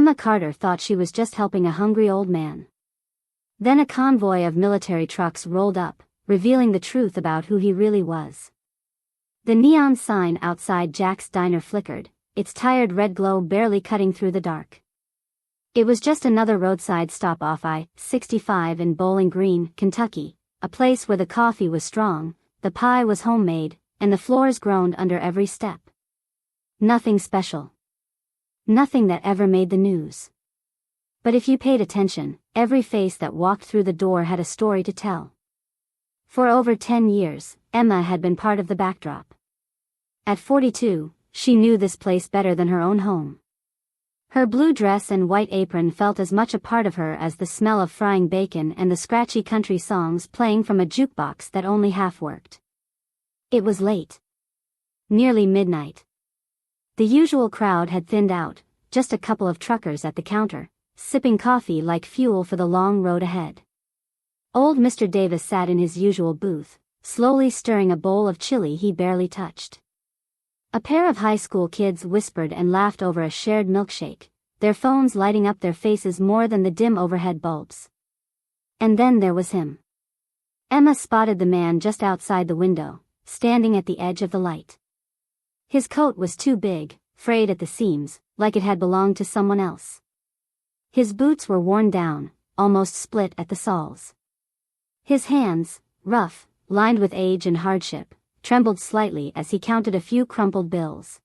Emma Carter thought she was just helping a hungry old man. Then a convoy of military trucks rolled up, revealing the truth about who he really was. The neon sign outside Jack's diner flickered, its tired red glow barely cutting through the dark. It was just another roadside stop off I-65 in Bowling Green, Kentucky, a place where the coffee was strong, the pie was homemade, and the floors groaned under every step. Nothing special. Nothing that ever made the news. But if you paid attention, every face that walked through the door had a story to tell. For over 10 years, Emma had been part of the backdrop. At 42, she knew this place better than her own home. Her blue dress and white apron felt as much a part of her as the smell of frying bacon and the scratchy country songs playing from a jukebox that only half worked. It was late. Nearly midnight. The usual crowd had thinned out, just a couple of truckers at the counter, sipping coffee like fuel for the long road ahead. Old Mr. Davis sat in his usual booth, slowly stirring a bowl of chili he barely touched. A pair of high school kids whispered and laughed over a shared milkshake, their phones lighting up their faces more than the dim overhead bulbs. And then there was him. Emma spotted the man just outside the window, standing at the edge of the light. His coat was too big, frayed at the seams, like it had belonged to someone else. His boots were worn down, almost split at the soles. His hands, rough, lined with age and hardship, trembled slightly as he counted a few crumpled bills.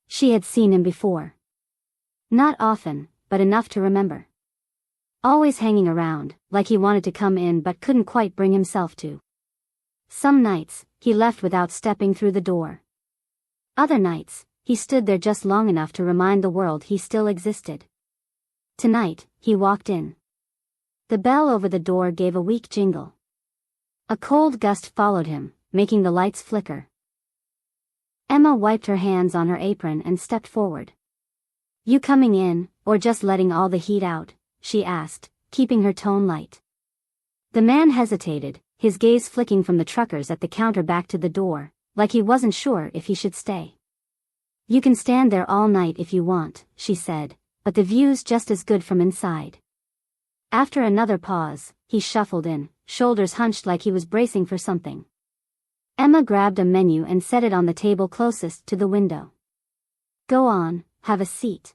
She had seen him before. Not often, but enough to remember. Always hanging around, like he wanted to come in but couldn't quite bring himself to. Some nights, he left without stepping through the door. Other nights, he stood there just long enough to remind the world he still existed. Tonight, he walked in. The bell over the door gave a weak jingle. A cold gust followed him, making the lights flicker. Emma wiped her hands on her apron and stepped forward. "You coming in, or just letting all the heat out?" she asked, keeping her tone light. The man hesitated, his gaze flicking from the truckers at the counter back to the door, like he wasn't sure if he should stay. "You can stand there all night if you want," she said, "but the view's just as good from inside." After another pause, he shuffled in, shoulders hunched like he was bracing for something. Emma grabbed a menu and set it on the table closest to the window. "Go on, have a seat."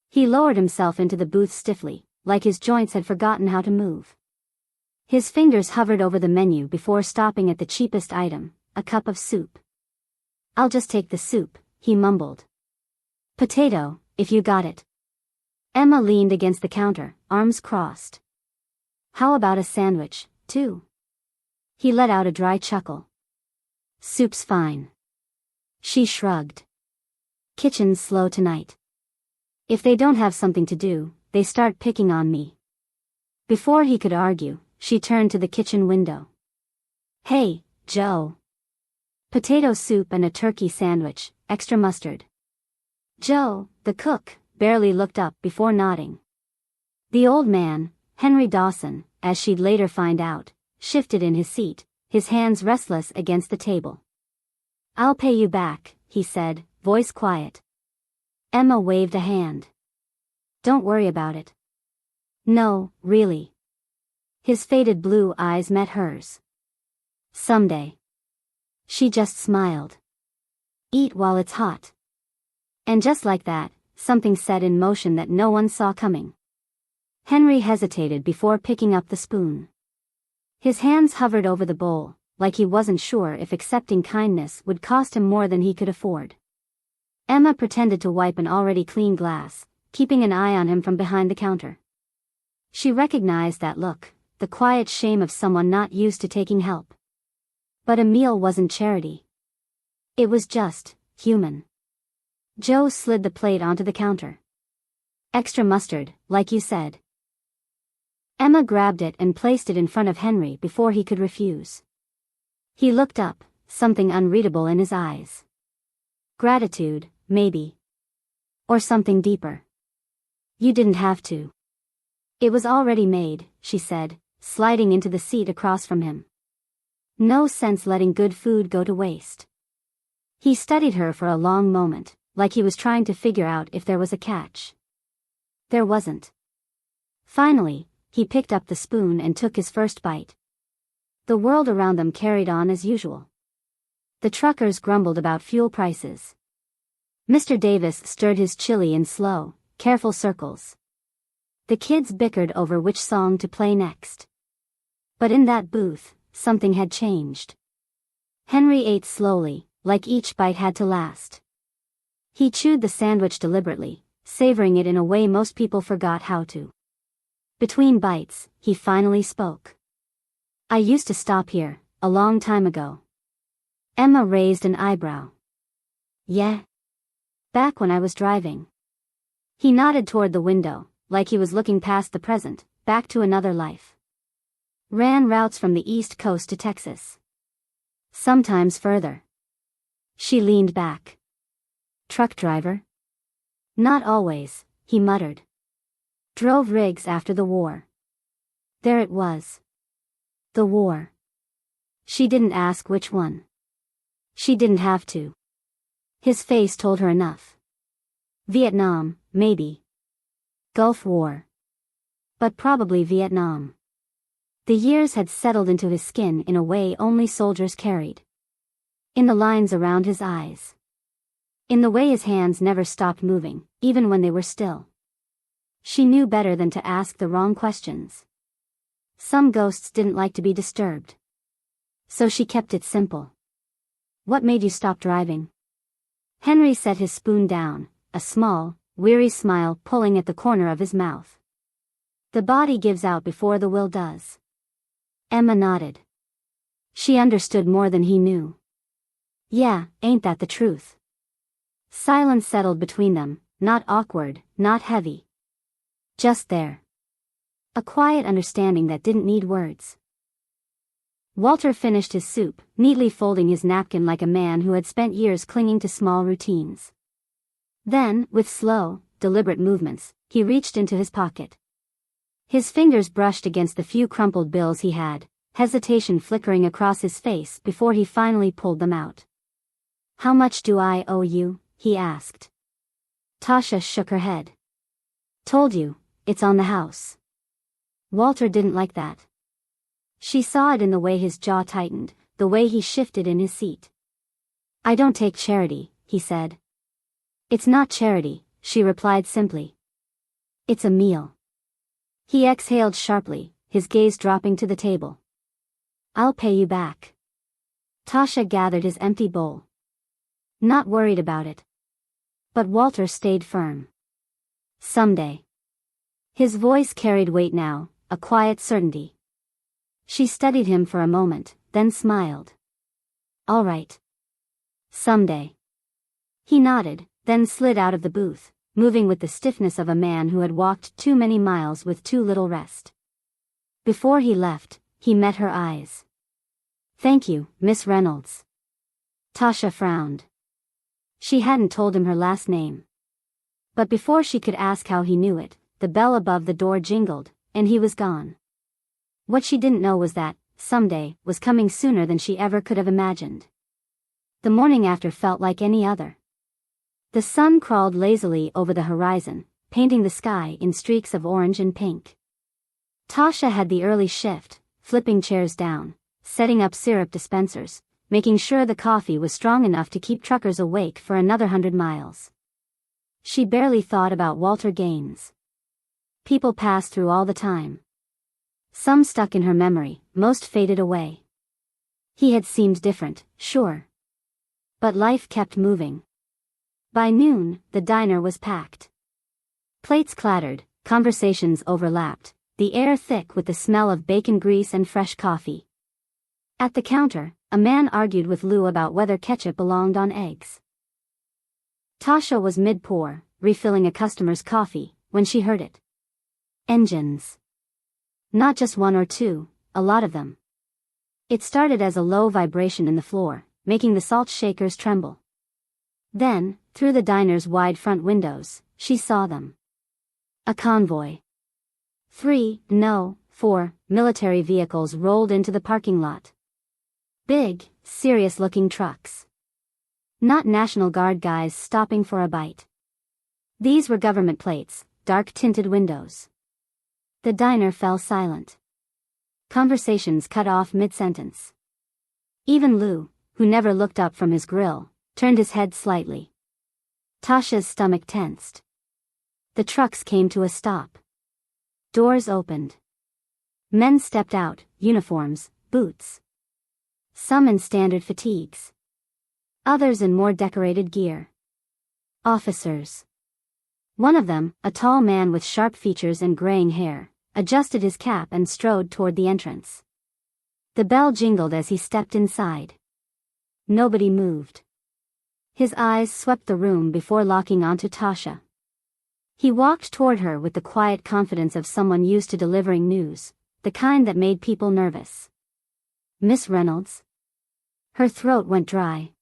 He lowered himself into the booth stiffly, like his joints had forgotten how to move. His fingers hovered over the menu before stopping at the cheapest item, a cup of soup. "I'll just take the soup," he mumbled. "Potato, if you got it." Emma leaned against the counter, arms crossed. "How about a sandwich, too?" He let out a dry chuckle. "Soup's fine." She shrugged. "Kitchen's slow tonight. If they don't have something to do, they start picking on me." Before he could argue, she turned to the kitchen window. "Hey, Joe. Potato soup and a turkey sandwich, extra mustard." Joe, the cook, barely looked up before nodding. The old man, Henry Dawson, as she'd later find out, shifted in his seat, his hands restless against the table. "I'll pay you back," he said, voice quiet. Emma waved a hand. "Don't worry about it." "No, really." His faded blue eyes met hers. "Someday." She just smiled. "Eat while it's hot." And just like that, something set in motion that no one saw coming. Henry hesitated before picking up the spoon. His hands hovered over the bowl, like he wasn't sure if accepting kindness would cost him more than he could afford. Emma pretended to wipe an already clean glass, keeping an eye on him from behind the counter. She recognized that look, the quiet shame of someone not used to taking help. But a meal wasn't charity. It was just human. Joe slid the plate onto the counter. "Extra mustard, like you said." Emma grabbed it and placed it in front of Henry before he could refuse. He looked up, something unreadable in his eyes. Gratitude, maybe. Or something deeper. "You didn't have to." "It was already made," she said, sliding into the seat across from him. No sense letting good food go to waste. He studied her for a long moment, like he was trying to figure out if there was a catch. There wasn't. Finally, he picked up the spoon and took his first bite. The world around them carried on as usual. The truckers grumbled about fuel prices. Mr. Davis stirred his chili in slow, careful circles. The kids bickered over which song to play next. But in that booth, something had changed. Henry ate slowly, like each bite had to last. He chewed the sandwich deliberately, savoring it in a way most people forgot how to. Between bites, he finally spoke. I used to stop here, a long time ago. Emma raised an eyebrow. Yeah? Back when I was driving. He nodded toward the window, like he was looking past the present, back to another life. Ran routes from the East Coast to Texas. Sometimes further. She leaned back. Truck driver? Not always, he muttered. Drove rigs after the war. There it was. The war. She didn't ask which one. She didn't have to. His face told her enough. Vietnam, maybe. Gulf War. But probably Vietnam. The years had settled into his skin in a way only soldiers carried. In the lines around his eyes. In the way his hands never stopped moving, even when they were still. She knew better than to ask the wrong questions. Some ghosts didn't like to be disturbed. So she kept it simple. What made you stop driving? Henry set his spoon down, a small, weary smile pulling at the corner of his mouth. The body gives out before the will does. Emma nodded. She understood more than he knew. Yeah, ain't that the truth? Silence settled between them, not awkward, not heavy. Just there. A quiet understanding that didn't need words. Walter finished his soup, neatly folding his napkin like a man who had spent years clinging to small routines. Then, with slow, deliberate movements, he reached into his pocket. His fingers brushed against the few crumpled bills he had, hesitation flickering across his face before he finally pulled them out. How much do I owe you? He asked. Tasha shook her head. Told you, it's on the house. Walter didn't like that. She saw it in the way his jaw tightened, the way he shifted in his seat. I don't take charity, he said. It's not charity, she replied simply. It's a meal. He exhaled sharply, his gaze dropping to the table. I'll pay you back. Tasha gathered his empty bowl. Not worried about it. But Walter stayed firm. Someday. His voice carried weight now, a quiet certainty. She studied him for a moment, then smiled. All right. Someday. He nodded, then slid out of the booth, moving with the stiffness of a man who had walked too many miles with too little rest. Before he left, he met her eyes. Thank you, Miss Reynolds. Tasha frowned. She hadn't told him her last name. But before she could ask how he knew it, the bell above the door jingled, and he was gone. What she didn't know was that, someday, was coming sooner than she ever could have imagined. The morning after felt like any other. The sun crawled lazily over the horizon, painting the sky in streaks of orange and pink. Tasha had the early shift, flipping chairs down, setting up syrup dispensers, making sure the coffee was strong enough to keep truckers awake for another 100 miles. She barely thought about Walter Gaines. People passed through all the time. Some stuck in her memory, most faded away. He had seemed different, sure. But life kept moving. By noon, the diner was packed. Plates clattered, conversations overlapped, the air thick with the smell of bacon grease and fresh coffee. At the counter, a man argued with Lou about whether ketchup belonged on eggs. Tasha was mid-pour, refilling a customer's coffee, when she heard it. Engines. Not just one or two, a lot of them. It started as a low vibration in the floor, making the salt shakers tremble. Then, through the diner's wide front windows, she saw them. A convoy. 4 military vehicles rolled into the parking lot. Big, serious-looking trucks. Not National Guard guys stopping for a bite. These were government plates, dark-tinted windows. The diner fell silent. Conversations cut off mid-sentence. Even Lou, who never looked up from his grill, turned his head slightly. Tasha's stomach tensed. The trucks came to a stop. Doors opened. Men stepped out, uniforms, boots. Some in standard fatigues. Others in more decorated gear. Officers. One of them, a tall man with sharp features and graying hair, adjusted his cap and strode toward the entrance. The bell jingled as he stepped inside. Nobody moved. His eyes swept the room before locking onto Tasha. He walked toward her with the quiet confidence of someone used to delivering news, the kind that made people nervous. "Miss Reynolds?" Her throat went dry.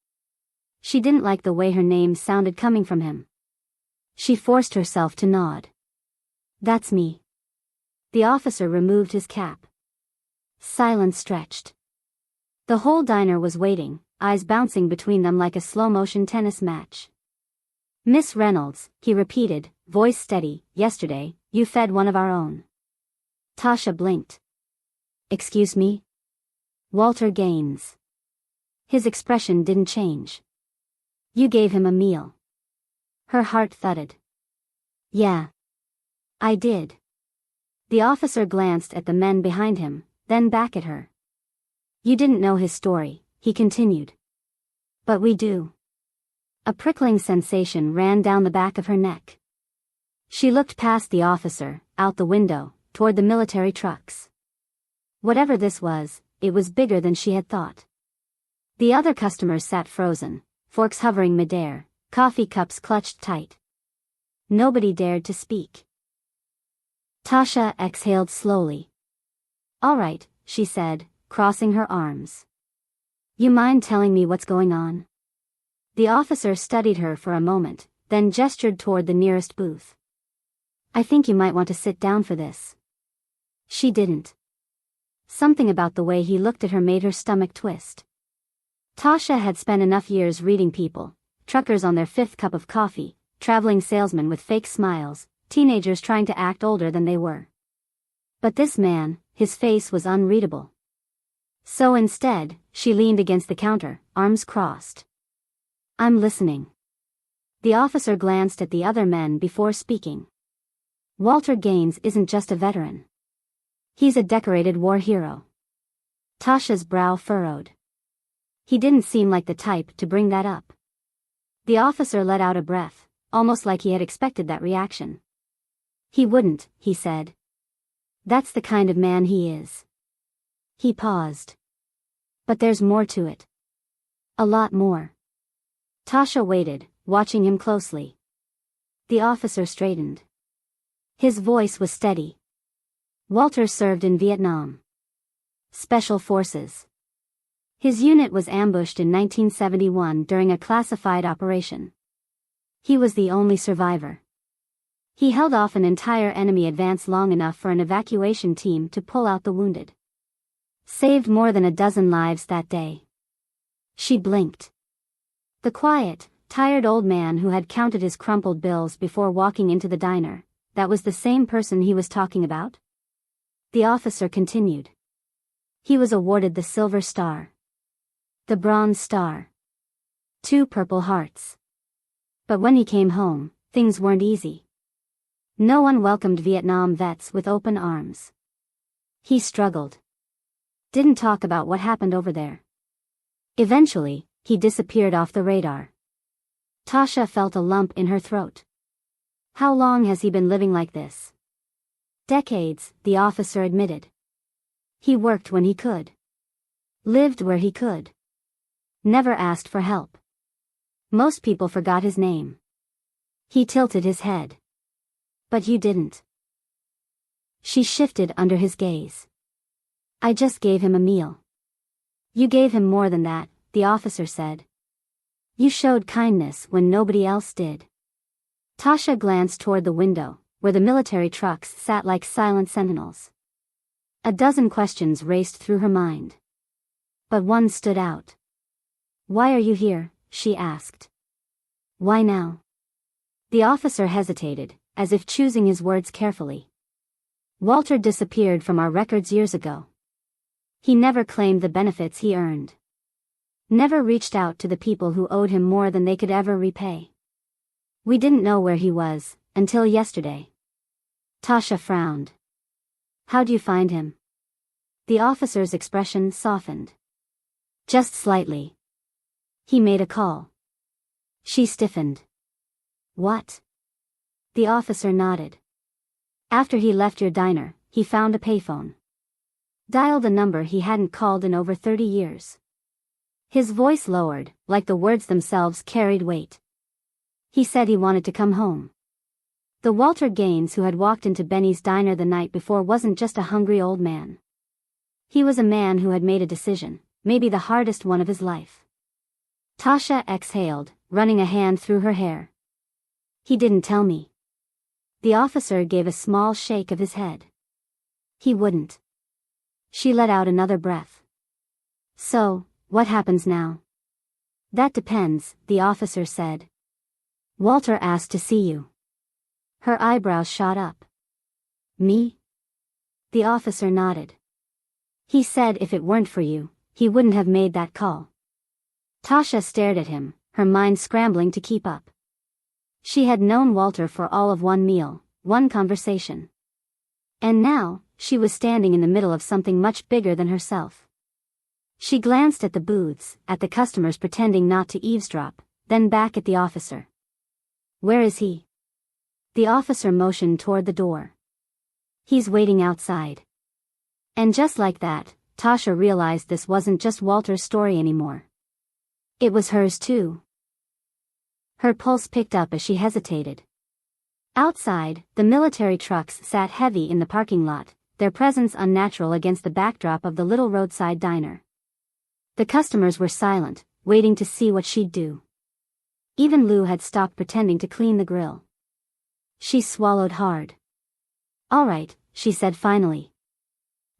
She didn't like the way her name sounded coming from him. She forced herself to nod. "That's me." The officer removed his cap. Silence stretched. The whole diner was waiting, eyes bouncing between them like a slow-motion tennis match. "Miss Reynolds," he repeated, voice steady, "yesterday, you fed one of our own." Tasha blinked. "Excuse me?" "Walter Gaines." His expression didn't change. "You gave him a meal." Her heart thudded. "Yeah. I did." The officer glanced at the men behind him, then back at her. "You didn't know his story," he continued. "But we do." A prickling sensation ran down the back of her neck. She looked past the officer, out the window, toward the military trucks. Whatever this was, it was bigger than she had thought. The other customers sat frozen, forks hovering midair, coffee cups clutched tight. Nobody dared to speak. Tasha exhaled slowly. "All right," she said, crossing her arms. "You mind telling me what's going on?" The officer studied her for a moment, then gestured toward the nearest booth. "I think you might want to sit down for this." She didn't. Something about the way he looked at her made her stomach twist. Tasha had spent enough years reading people, truckers on their fifth cup of coffee, traveling salesmen with fake smiles, teenagers trying to act older than they were. But this man, his face was unreadable. So instead, she leaned against the counter, arms crossed. "I'm listening." The officer glanced at the other men before speaking. "Walter Gaines isn't just a veteran. He's a decorated war hero." Tasha's brow furrowed. He didn't seem like the type to bring that up. The officer let out a breath, almost like he had expected that reaction. "He wouldn't," he said. "That's the kind of man he is." He paused. "But there's more to it. A lot more." Tasha waited, watching him closely. The officer straightened. His voice was steady. "Walter served in Vietnam. Special Forces. His unit was ambushed in 1971 during a classified operation. He was the only survivor. He held off an entire enemy advance long enough for an evacuation team to pull out the wounded. Saved more than a dozen lives that day." She blinked. The quiet, tired old man who had counted his crumpled bills before walking into the diner, that was the same person he was talking about? The officer continued. "He was awarded the Silver Star. The Bronze Star. 2 Purple Hearts. But when he came home, things weren't easy. No one welcomed Vietnam vets with open arms. He struggled. Didn't talk about what happened over there. Eventually, he disappeared off the radar." Tasha felt a lump in her throat. "How long has he been living like this?" "Decades," the officer admitted. "He worked when he could. Lived where he could. Never asked for help. Most people forgot his name." He tilted his head. "But you didn't." She shifted under his gaze. "I just gave him a meal." "You gave him more than that," the officer said. "You showed kindness when nobody else did." Tasha glanced toward the window, where the military trucks sat like silent sentinels. A dozen questions raced through her mind. But one stood out. "Why are you here?" she asked. "Why now?" The officer hesitated, as if choosing his words carefully. Walter disappeared from our records years ago. He never claimed the benefits he earned. Never reached out to the people who owed him more than they could ever repay. We didn't know where he was, until yesterday. Tasha frowned. How'd you find him? The officer's expression softened. Just slightly. He made a call. She stiffened. What? The officer nodded. After he left your diner, he found a payphone. Dialed a number he hadn't called in over 30 years. His voice lowered, like the words themselves carried weight. He said he wanted to come home. The Walter Gaines who had walked into Benny's diner the night before wasn't just a hungry old man. He was a man who had made a decision, maybe the hardest one of his life. Tasha exhaled, running a hand through her hair. He didn't tell me. The officer gave a small shake of his head. He wouldn't. She let out another breath. So, what happens now? That depends, the officer said. Walter asked to see you. Her eyebrows shot up. Me? The officer nodded. He said if it weren't for you, he wouldn't have made that call. Tasha stared at him, her mind scrambling to keep up. She had known Walter for all of one meal, one conversation. And now, she was standing in the middle of something much bigger than herself. She glanced at the booths, at the customers pretending not to eavesdrop, then back at the officer. Where is he? The officer motioned toward the door. He's waiting outside. And just like that, Tasha realized this wasn't just Walter's story anymore. It was hers too. Her pulse picked up as she hesitated. Outside, the military trucks sat heavy in the parking lot, their presence unnatural against the backdrop of the little roadside diner. The customers were silent, waiting to see what she'd do. Even Lou had stopped pretending to clean the grill. She swallowed hard. All right, she said finally.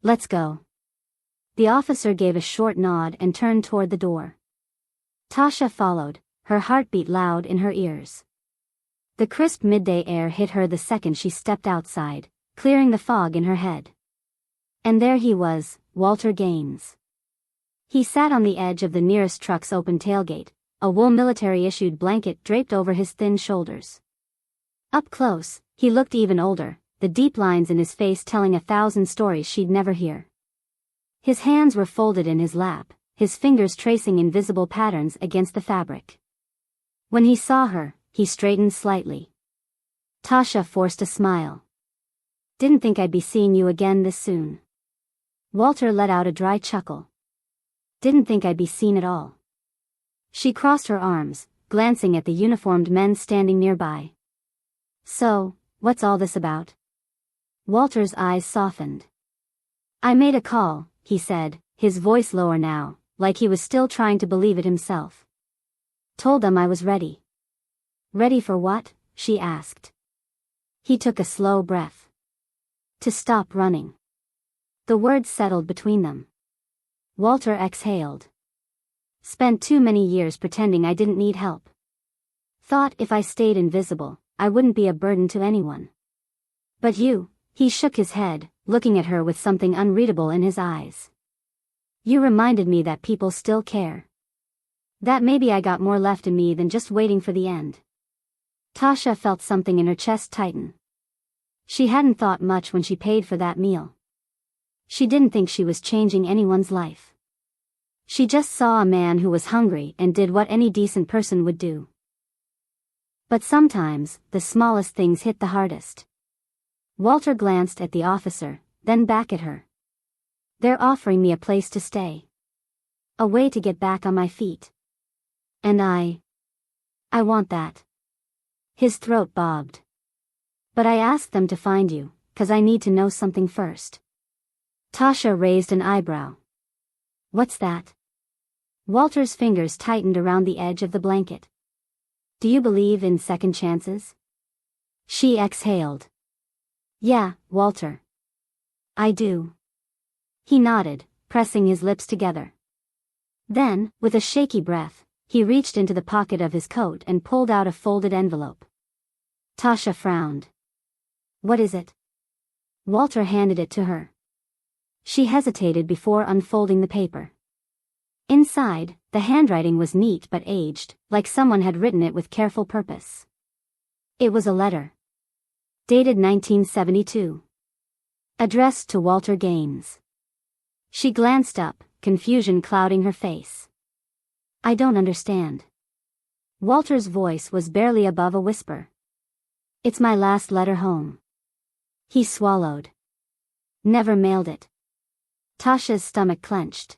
Let's go. The officer gave a short nod and turned toward the door. Tasha followed, her heartbeat loud in her ears. The crisp midday air hit her the second she stepped outside, clearing the fog in her head. And there he was, Walter Gaines. He sat on the edge of the nearest truck's open tailgate, a wool military-issued blanket draped over his thin shoulders. Up close, he looked even older, the deep lines in his face telling 1,000 stories she'd never hear. His hands were folded in his lap, his fingers tracing invisible patterns against the fabric. When he saw her, he straightened slightly. Tasha forced a smile. Didn't think I'd be seeing you again this soon. Walter let out a dry chuckle. Didn't think I'd be seen at all. She crossed her arms, glancing at the uniformed men standing nearby. So, what's all this about? Walter's eyes softened. I made a call, he said, his voice lower now, like he was still trying to believe it himself. Told them I was ready. Ready for what? She asked. He took a slow breath. To stop running. The words settled between them. Walter exhaled. Spent too many years pretending I didn't need help. Thought if I stayed invisible, I wouldn't be a burden to anyone. But you, he shook his head, looking at her with something unreadable in his eyes. You reminded me that people still care. That maybe I got more left in me than just waiting for the end. Tasha felt something in her chest tighten. She hadn't thought much when she paid for that meal. She didn't think she was changing anyone's life. She just saw a man who was hungry and did what any decent person would do. But sometimes, the smallest things hit the hardest. Walter glanced at the officer, then back at her. They're offering me a place to stay. A way to get back on my feet. And I want that. His throat bobbed. But I asked them to find you, 'cause I need to know something first. Tasha raised an eyebrow. What's that? Walter's fingers tightened around the edge of the blanket. Do you believe in second chances? She exhaled. Yeah, Walter. I do. He nodded, pressing his lips together. Then, with a shaky breath, he reached into the pocket of his coat and pulled out a folded envelope. Tasha frowned. What is it? Walter handed it to her. She hesitated before unfolding the paper. Inside, the handwriting was neat but aged, like someone had written it with careful purpose. It was a letter. Dated 1972. Addressed to Walter Gaines. She glanced up, confusion clouding her face. I don't understand. Walter's voice was barely above a whisper. It's my last letter home. He swallowed. Never mailed it. Tasha's stomach clenched.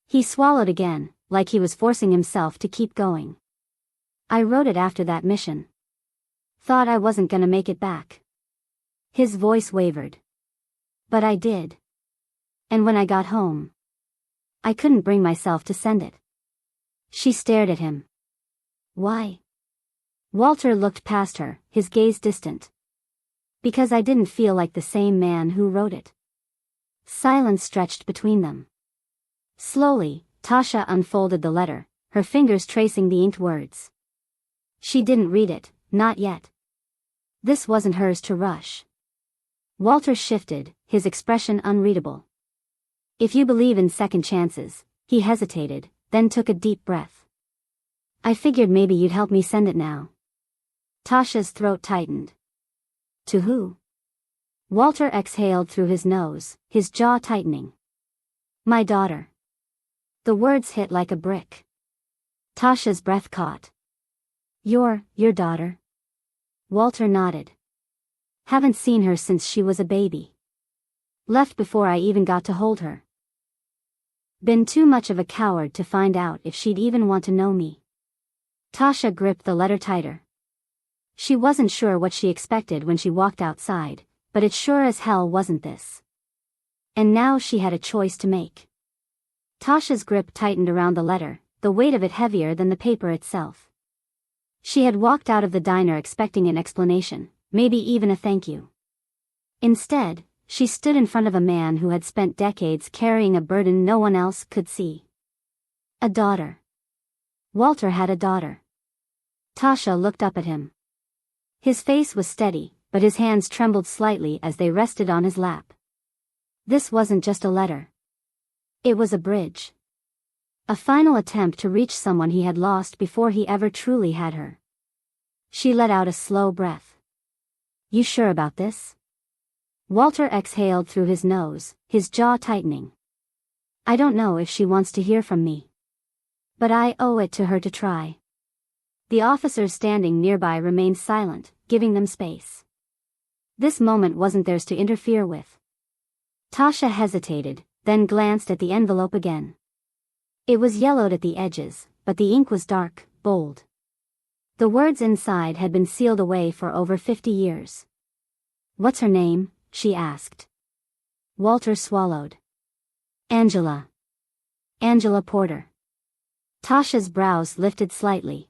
He swallowed again, like he was forcing himself to keep going. I wrote it after that mission. Thought I wasn't gonna make it back. His voice wavered. But I did. And when I got home, I couldn't bring myself to send it. She stared at him. Why? Walter looked past her, his gaze distant. Because I didn't feel like the same man who wrote it. Silence stretched between them. Slowly, Tasha unfolded the letter, her fingers tracing the inked words. She didn't read it, not yet. This wasn't hers to rush. Walter shifted, his expression unreadable. If you believe in second chances, he hesitated, then took a deep breath. I figured maybe you'd help me send it now. Tasha's throat tightened. To who? Walter exhaled through his nose, his jaw tightening. My daughter. The words hit like a brick. Tasha's breath caught. Your daughter? Walter nodded. Haven't seen her since she was a baby. Left before I even got to hold her. Been too much of a coward to find out if she'd even want to know me. Tasha gripped the letter tighter. She wasn't sure what she expected when she walked outside, but it sure as hell wasn't this. And now she had a choice to make. Tasha's grip tightened around the letter, the weight of it heavier than the paper itself. She had walked out of the diner expecting an explanation, maybe even a thank you. Instead, she stood in front of a man who had spent decades carrying a burden no one else could see. A daughter. Walter had a daughter. Tasha looked up at him. His face was steady, but his hands trembled slightly as they rested on his lap. This wasn't just a letter. It was a bridge. A final attempt to reach someone he had lost before he ever truly had her. She let out a slow breath. You sure about this? Walter exhaled through his nose, his jaw tightening. I don't know if she wants to hear from me. But I owe it to her to try. The officers standing nearby remained silent, giving them space. This moment wasn't theirs to interfere with. Tasha hesitated, then glanced at the envelope again. It was yellowed at the edges, but the ink was dark, bold. The words inside had been sealed away for over 50 years. What's her name? She asked. Walter swallowed. Angela. Angela Porter. Tasha's brows lifted slightly.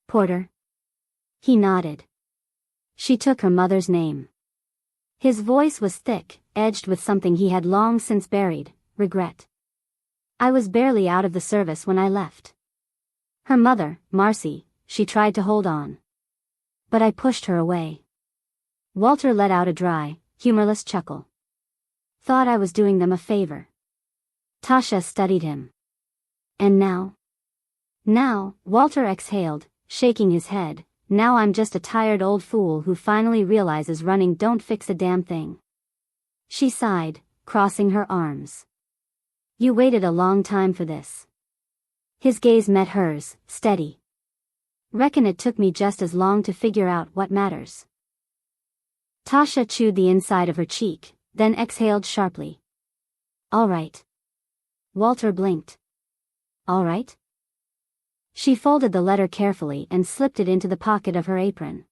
Porter? He nodded. She took her mother's name. His voice was thick, edged with something he had long since buried, regret. I was barely out of the service when I left. Her mother, Marcy, she tried to hold on. But I pushed her away. Walter let out a dry, humorless chuckle. Thought I was doing them a favor. Tasha studied him. And now? Now, Walter exhaled, shaking his head. Now I'm just a tired old fool who finally realizes running don't fix a damn thing. She sighed, crossing her arms. You waited a long time for this. His gaze met hers, steady. Reckon it took me just as long to figure out what matters. Tasha chewed the inside of her cheek, then exhaled sharply. All right. Walter blinked. All right? She folded the letter carefully and slipped it into the pocket of her apron.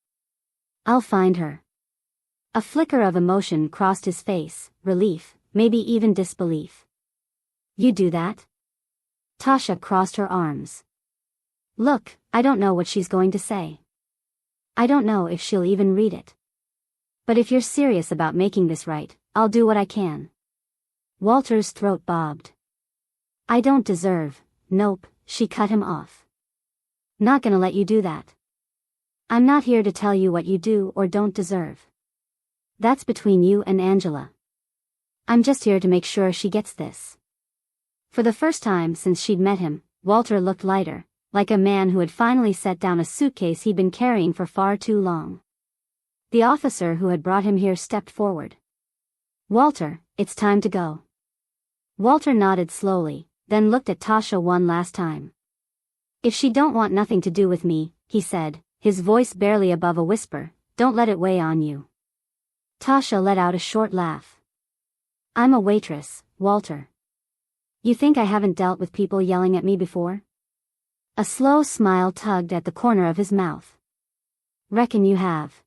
I'll find her. A flicker of emotion crossed his face, relief, maybe even disbelief. You do that? Tasha crossed her arms. Look, I don't know what she's going to say. I don't know if she'll even read it. But if you're serious about making this right, I'll do what I can. Walter's throat bobbed. I don't deserve, nope, she cut him off. Not gonna let you do that. I'm not here to tell you what you do or don't deserve. That's between you and Angela. I'm just here to make sure she gets this. For the first time since she'd met him, Walter looked lighter, like a man who had finally set down a suitcase he'd been carrying for far too long. The officer who had brought him here stepped forward. Walter, it's time to go. Walter nodded slowly, then looked at Tasha one last time. If she don't want nothing to do with me, he said, his voice barely above a whisper, don't let it weigh on you. Tasha let out a short laugh. I'm a waitress, Walter. You think I haven't dealt with people yelling at me before? A slow smile tugged at the corner of his mouth. Reckon you have.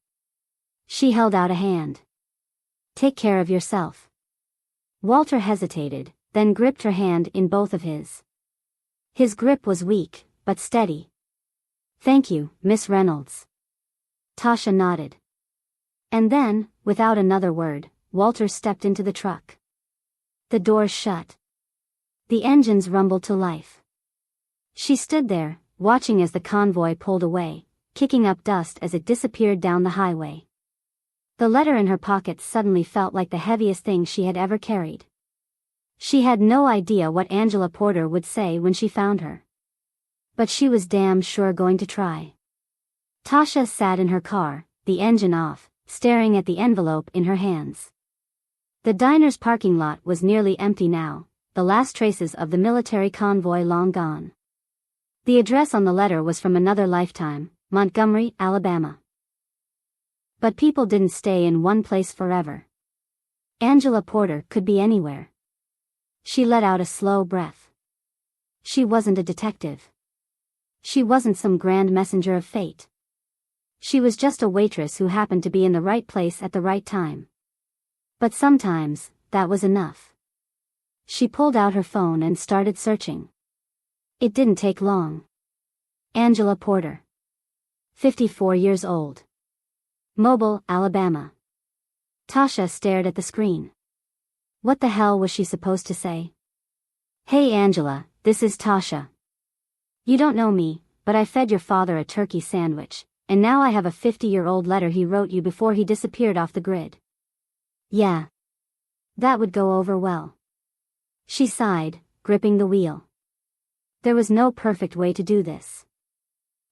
She held out a hand. Take care of yourself. Walter hesitated, then gripped her hand in both of his. His grip was weak, but steady. Thank you, Miss Reynolds. Tasha nodded. And then, without another word, Walter stepped into the truck. The doors shut. The engines rumbled to life. She stood there, watching as the convoy pulled away, kicking up dust as it disappeared down the highway. The letter in her pocket suddenly felt like the heaviest thing she had ever carried. She had no idea what Angela Porter would say when she found her. But she was damn sure going to try. Tasha sat in her car, the engine off, staring at the envelope in her hands. The diner's parking lot was nearly empty now, the last traces of the military convoy long gone. The address on the letter was from another lifetime, Montgomery, Alabama. But people didn't stay in one place forever. Angela Porter could be anywhere. She let out a slow breath. She wasn't a detective. She wasn't some grand messenger of fate. She was just a waitress who happened to be in the right place at the right time. But sometimes, that was enough. She pulled out her phone and started searching. It didn't take long. Angela Porter. 54 years old. Mobile, Alabama. Tasha stared at the screen. What the hell was she supposed to say? Hey Angela, this is Tasha. You don't know me, but I fed your father a turkey sandwich, and now I have a 50-year-old letter he wrote you before he disappeared off the grid. Yeah. That would go over well. She sighed, gripping the wheel. There was no perfect way to do this.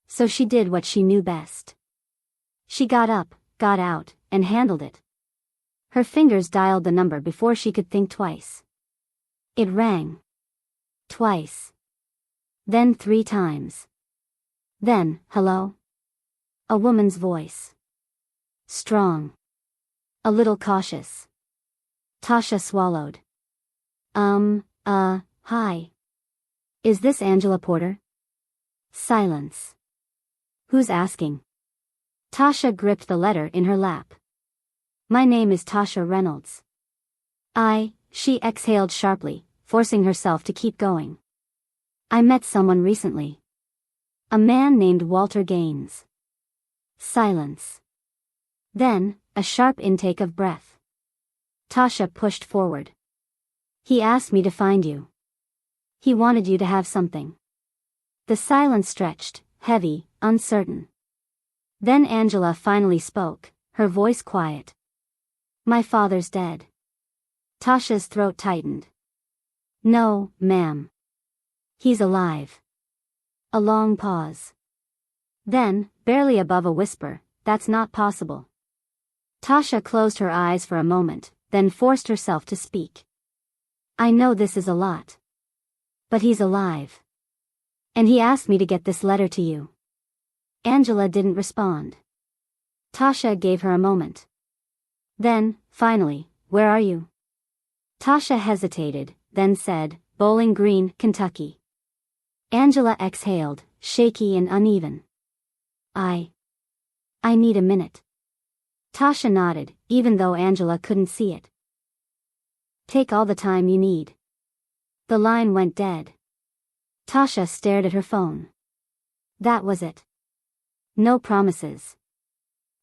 So she did what she knew best. She got up, got out, and handled it. Her fingers dialed the number before she could think twice. It rang. Twice. Then 3 times. Then, hello? A woman's voice. Strong. A little cautious. Tasha swallowed. Hi. Is this Angela Porter? Silence. Who's asking? Tasha gripped the letter in her lap. My name is Tasha Reynolds. She exhaled sharply, forcing herself to keep going. I met someone recently. A man named Walter Gaines. Silence. Then, a sharp intake of breath. Tasha pushed forward. He asked me to find you. He wanted you to have something. The silence stretched, heavy, uncertain. Then Angela finally spoke, her voice quiet. My father's dead. Tasha's throat tightened. No, ma'am. He's alive. A long pause. Then, barely above a whisper, that's not possible. Tasha closed her eyes for a moment, then forced herself to speak. I know this is a lot. But he's alive. And he asked me to get this letter to you. Angela didn't respond. Tasha gave her a moment. Then, finally, where are you? Tasha hesitated, then said, Bowling Green, Kentucky. Angela exhaled, shaky and uneven. I need a minute. Tasha nodded, even though Angela couldn't see it. Take all the time you need. The line went dead. Tasha stared at her phone. That was it. No promises.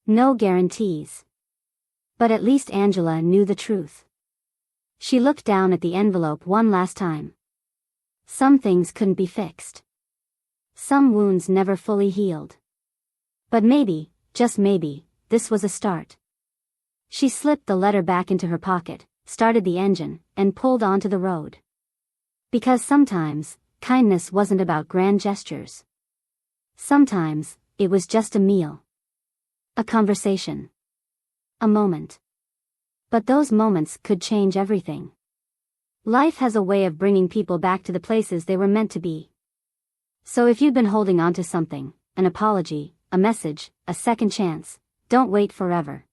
No guarantees. But at least Angela knew the truth. She looked down at the envelope one last time. Some things couldn't be fixed. Some wounds never fully healed. But maybe, just maybe, this was a start. She slipped the letter back into her pocket, started the engine, and pulled onto the road. Because sometimes, kindness wasn't about grand gestures. Sometimes, it was just a meal. A conversation. A moment. But those moments could change everything. Life has a way of bringing people back to the places they were meant to be. So if you've been holding on to something, an apology, a message, a second chance, don't wait forever.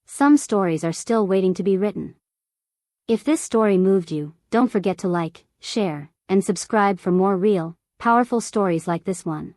Some stories are still waiting to be written. If this story moved you, don't forget to like, share, and subscribe for more real, powerful stories like this one.